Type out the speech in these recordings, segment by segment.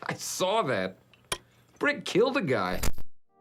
I saw that. Brick killed a guy.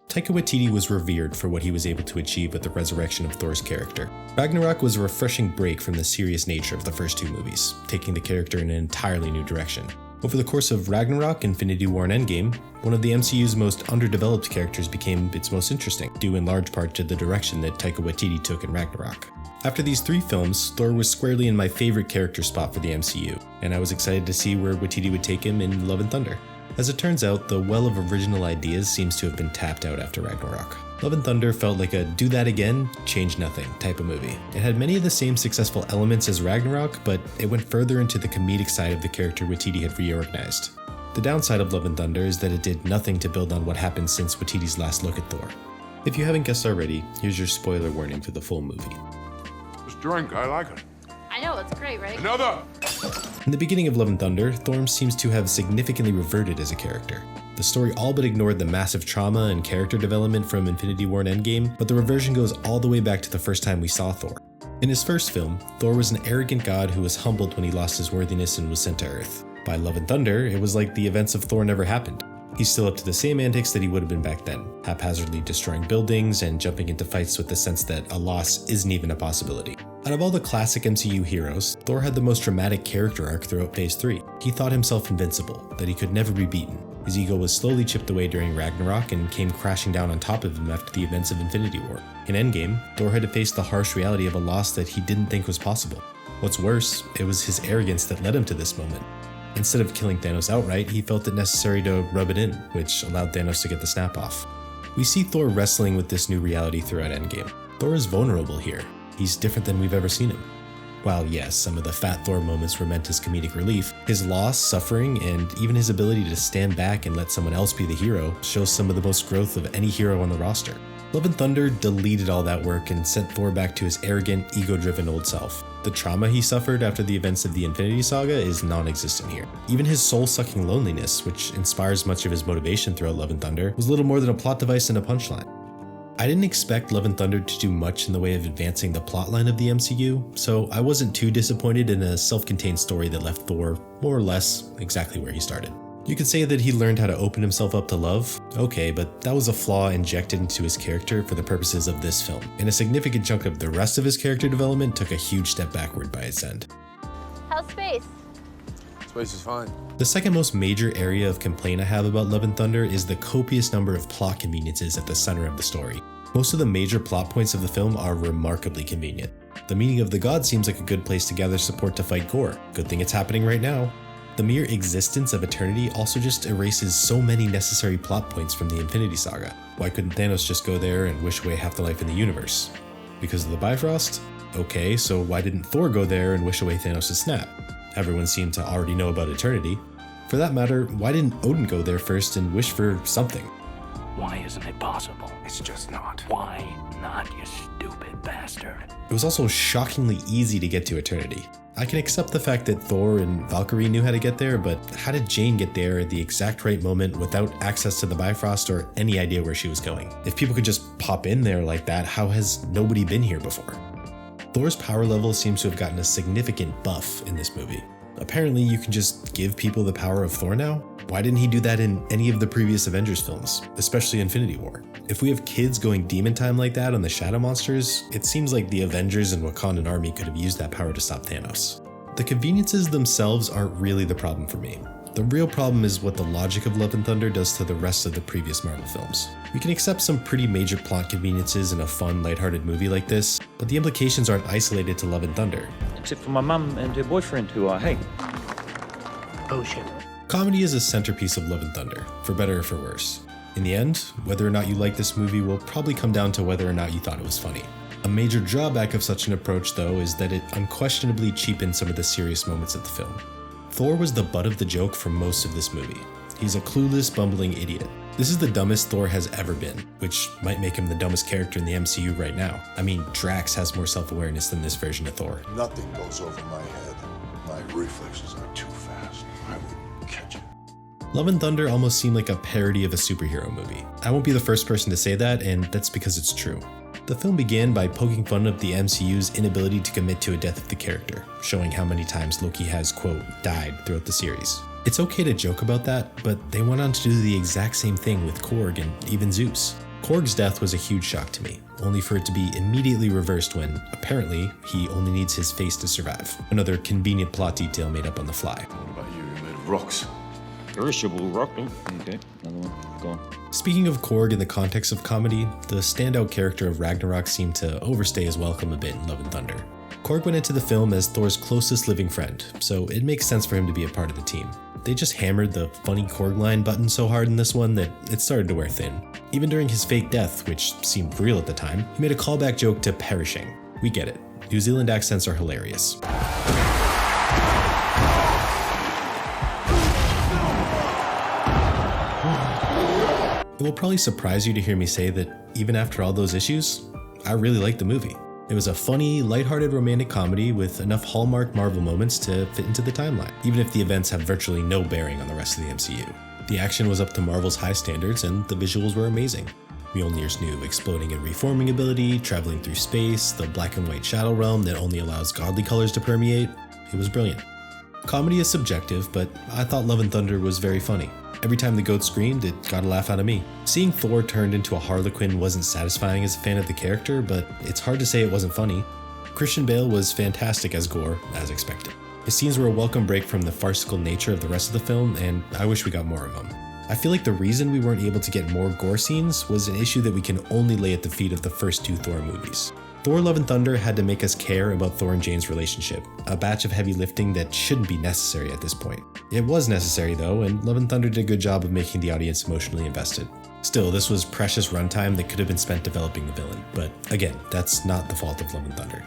Taika Waititi was revered for what he was able to achieve with the resurrection of Thor's character. Ragnarok was a refreshing break from the serious nature of the first two movies, taking the character in an entirely new direction. Over the course of Ragnarok, Infinity War, and Endgame, one of the MCU's most underdeveloped characters became its most interesting, due in large part to the direction that Taika Waititi took in Ragnarok. After these three films, Thor was squarely in my favorite character spot for the MCU, and I was excited to see where Waititi would take him in Love and Thunder. As it turns out, the well of original ideas seems to have been tapped out after Ragnarok. Love and Thunder felt like a do that again, change nothing type of movie. It had many of the same successful elements as Ragnarok, but it went further into the comedic side of the character Waititi had reorganized. The downside of Love and Thunder is that it did nothing to build on what happened since Waititi's last look at Thor. If you haven't guessed already, here's your spoiler warning for the full movie. This drink, I like it. I know, it's great, right? Another! In the beginning of Love and Thunder, Thor seems to have significantly reverted as a character. The story all but ignored the massive trauma and character development from Infinity War and Endgame, but the reversion goes all the way back to the first time we saw Thor. In his first film, Thor was an arrogant god who was humbled when he lost his worthiness and was sent to Earth. By Love and Thunder, it was like the events of Thor never happened. He's still up to the same antics that he would have been back then, haphazardly destroying buildings and jumping into fights with the sense that a loss isn't even a possibility. Out of all the classic MCU heroes, Thor had the most dramatic character arc throughout Phase 3. He thought himself invincible, that he could never be beaten. His ego was slowly chipped away during Ragnarok and came crashing down on top of him after the events of Infinity War. In Endgame, Thor had to face the harsh reality of a loss that he didn't think was possible. What's worse, it was his arrogance that led him to this moment. Instead of killing Thanos outright, he felt it necessary to rub it in, which allowed Thanos to get the snap off. We see Thor wrestling with this new reality throughout Endgame. Thor is vulnerable here. He's different than we've ever seen him. While yes, some of the fat Thor moments were meant as comedic relief, his loss, suffering, and even his ability to stand back and let someone else be the hero shows some of the most growth of any hero on the roster. Love and Thunder deleted all that work and sent Thor back to his arrogant, ego-driven old self. The trauma he suffered after the events of the Infinity Saga is non-existent here. Even his soul-sucking loneliness, which inspires much of his motivation throughout Love and Thunder, was little more than a plot device and a punchline. I didn't expect Love and Thunder to do much in the way of advancing the plotline of the MCU, so I wasn't too disappointed in a self-contained story that left Thor, more or less, exactly where he started. You could say that he learned how to open himself up to love, okay, but that was a flaw injected into his character for the purposes of this film, and a significant chunk of the rest of his character development took a huge step backward by its end. How's space? Space is fine. The second most major area of complaint I have about Love and Thunder is the copious number of plot conveniences at the center of the story. Most of the major plot points of the film are remarkably convenient. The meeting of the gods seems like a good place to gather support to fight Gore. Good thing it's happening right now. The mere existence of eternity also just erases so many necessary plot points from the Infinity Saga. Why couldn't Thanos just go there and wish away half the life in the universe? Because of the Bifrost? Okay, so why didn't Thor go there and wish away Thanos' snap? Everyone seemed to already know about eternity. For that matter, why didn't Odin go there first and wish for something? Why isn't it possible? It's just not. Why not, you stupid bastard? It was also shockingly easy to get to eternity. I can accept the fact that Thor and Valkyrie knew how to get there, but how did Jane get there at the exact right moment without access to the Bifrost or any idea where she was going? If people could just pop in there like that, how has nobody been here before? Thor's power level seems to have gotten a significant buff in this movie. Apparently, you can just give people the power of Thor now? Why didn't he do that in any of the previous Avengers films, especially Infinity War? If we have kids going demon time like that on the Shadow Monsters, it seems like the Avengers and Wakandan army could have used that power to stop Thanos. The conveniences themselves aren't really the problem for me. The real problem is what the logic of Love and Thunder does to the rest of the previous Marvel films. We can accept some pretty major plot conveniences in a fun, lighthearted movie like this, but the implications aren't isolated to Love and Thunder. Except for my mum and her boyfriend who are, hey. Oh shit. Comedy is a centerpiece of Love and Thunder, for better or for worse. In the end, whether or not you like this movie will probably come down to whether or not you thought it was funny. A major drawback of such an approach, though, is that it unquestionably cheapens some of the serious moments of the film. Thor was the butt of the joke for most of this movie. He's a clueless, bumbling idiot. This is the dumbest Thor has ever been, which might make him the dumbest character in the MCU right now. I mean, Drax has more self-awareness than this version of Thor. Nothing goes over my head. My reflexes are too fast. I would catch it. Love and Thunder almost seemed like a parody of a superhero movie. I won't be the first person to say that, and that's because it's true. The film began by poking fun at the MCU's inability to commit to a death of the character, showing how many times Loki has, quote, died throughout the series. It's okay to joke about that, but they went on to do the exact same thing with Korg and even Zeus. Korg's death was a huge shock to me, only for it to be immediately reversed when, apparently, he only needs his face to survive. Another convenient plot detail made up on the fly. What about you? You're made of rocks. Perishable rock. Oh, okay, another one. Go on. Speaking of Korg in the context of comedy, the standout character of Ragnarok seemed to overstay his welcome a bit in Love and Thunder. Korg went into the film as Thor's closest living friend, so it makes sense for him to be a part of the team. They just hammered the funny Korg line button so hard in this one that it started to wear thin. Even during his fake death, which seemed real at the time, he made a callback joke to perishing. We get it. New Zealand accents are hilarious. It will probably surprise you to hear me say that even after all those issues, I really liked the movie. It was a funny, lighthearted romantic comedy with enough Hallmark Marvel moments to fit into the timeline, even if the events have virtually no bearing on the rest of the MCU. The action was up to Marvel's high standards and the visuals were amazing. Mjolnir's new exploding and reforming ability, traveling through space, the black and white shadow realm that only allows godly colors to permeate, it was brilliant. Comedy is subjective, but I thought Love and Thunder was very funny. Every time the goat screamed, it got a laugh out of me. Seeing Thor turned into a harlequin wasn't satisfying as a fan of the character, but it's hard to say it wasn't funny. Christian Bale was fantastic as Gore, as expected. His scenes were a welcome break from the farcical nature of the rest of the film, and I wish we got more of them. I feel like the reason we weren't able to get more gore scenes was an issue that we can only lay at the feet of the first two Thor movies. Thor Love and Thunder had to make us care about Thor and Jane's relationship, a batch of heavy lifting that shouldn't be necessary at this point. It was necessary though, and Love and Thunder did a good job of making the audience emotionally invested. Still, this was precious runtime that could have been spent developing the villain, but again, that's not the fault of Love and Thunder.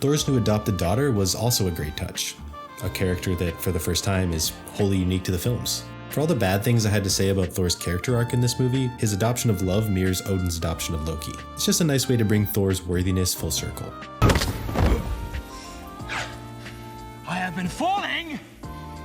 Thor's new adopted daughter was also a great touch, a character that for the first time is wholly unique to the films. For all the bad things I had to say about Thor's character arc in this movie, his adoption of Love mirrors Odin's adoption of Loki. It's just a nice way to bring Thor's worthiness full circle. I have been falling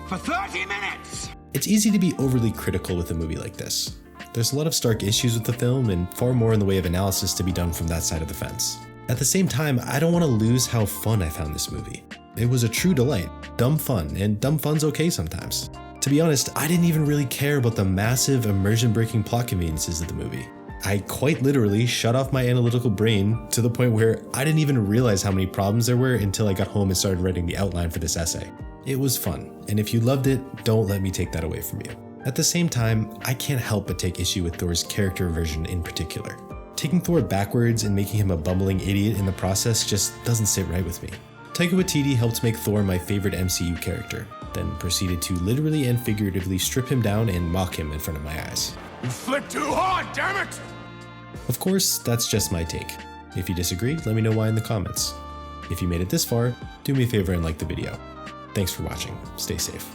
for 30 minutes! It's easy to be overly critical with a movie like this. There's a lot of stark issues with the film and far more in the way of analysis to be done from that side of the fence. At the same time, I don't want to lose how fun I found this movie. It was a true delight, dumb fun, and dumb fun's okay sometimes. To be honest, I didn't even really care about the massive immersion-breaking plot conveniences of the movie. I quite literally shut off my analytical brain to the point where I didn't even realize how many problems there were until I got home and started writing the outline for this essay. It was fun, and if you loved it, don't let me take that away from you. At the same time, I can't help but take issue with Thor's character version in particular. Taking Thor backwards and making him a bumbling idiot in the process just doesn't sit right with me. Taika Waititi helped make Thor my favorite MCU character, then proceeded to literally and figuratively strip him down and mock him in front of my eyes. You flipped too hard, damn it! Of course, that's just my take. If you disagree, let me know why in the comments. If you made it this far, do me a favor and like the video. Thanks for watching. Stay safe.